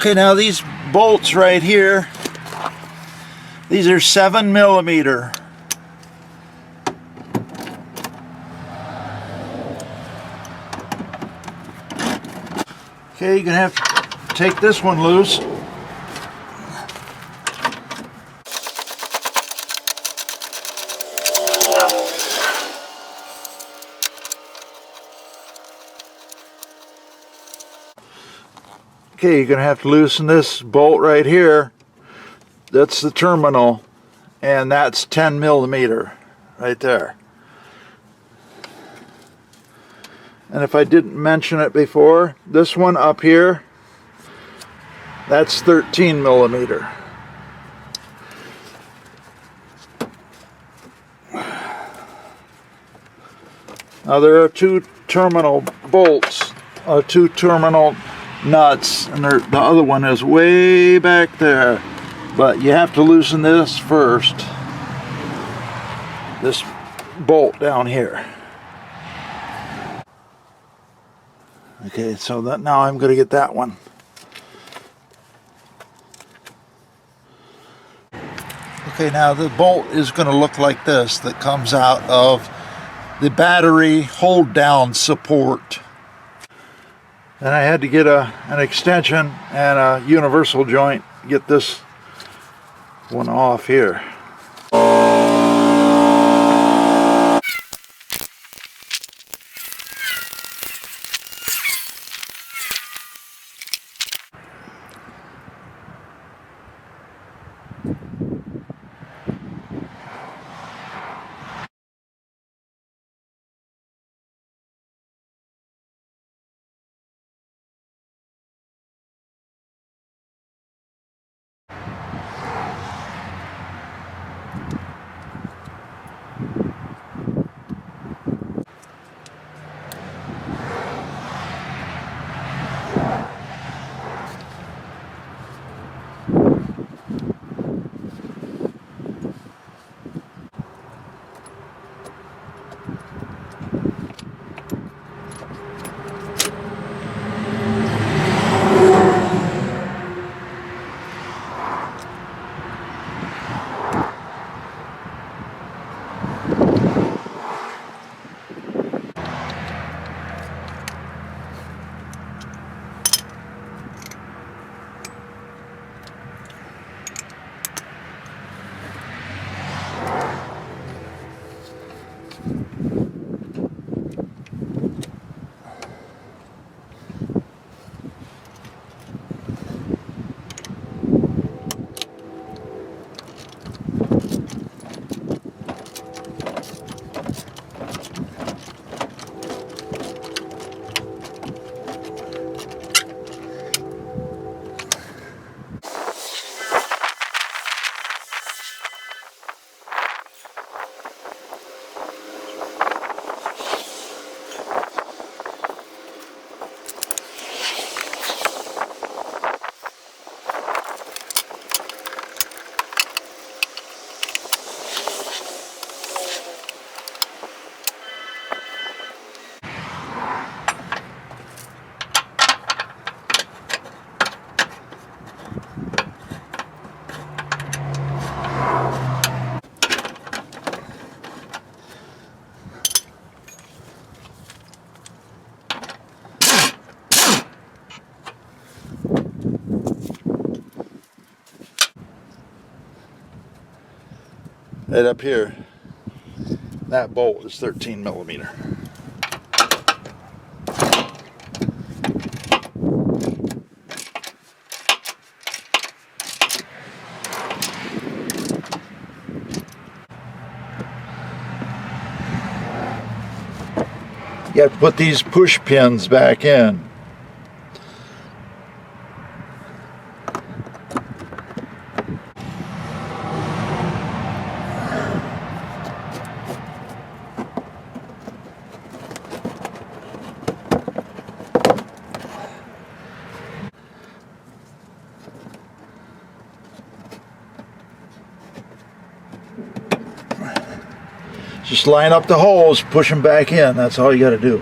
Okay, now these bolts right here, these are 7mm. Okay, you're gonna have to take this one loose. Okay, you're gonna have to loosen this bolt right here. That's the terminal, and that's 10mm right there. And if I didn't mention it before, this one up here, that's 13mm. Now there are two terminal bolts, two terminal nuts, and the other one is way back there. But you have to loosen this first. This bolt down here. Okay, so that now I'm going to get that one. Okay, now the bolt is going to look like this, that comes out of the battery hold down support. And I had to get an extension and a universal joint, get this one off here. Right up here, that bolt is 13mm. You have to put these push pins back in. Just line up the holes, push them back in. That's all you got to do.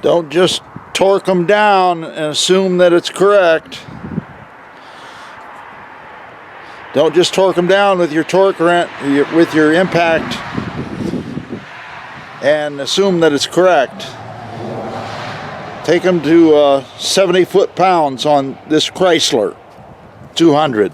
Don't just torque them down and assume that it's correct. Don't just torque them down with your torque wrench, with your impact, and assume that it's correct. Take them to 70 foot-pounds on this Chrysler 200.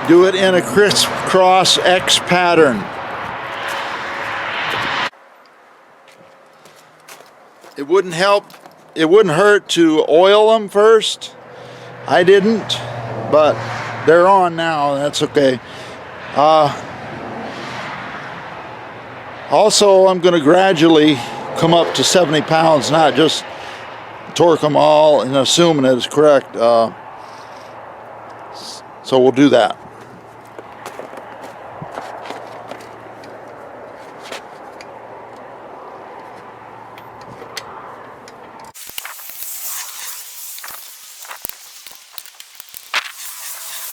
Do it in a crisscross X pattern. It wouldn't hurt to oil them first. I didn't, but they're on now. That's okay. Also, I'm going to gradually come up to 70 pounds, not just torque them all and assuming it is correct. So we'll do that.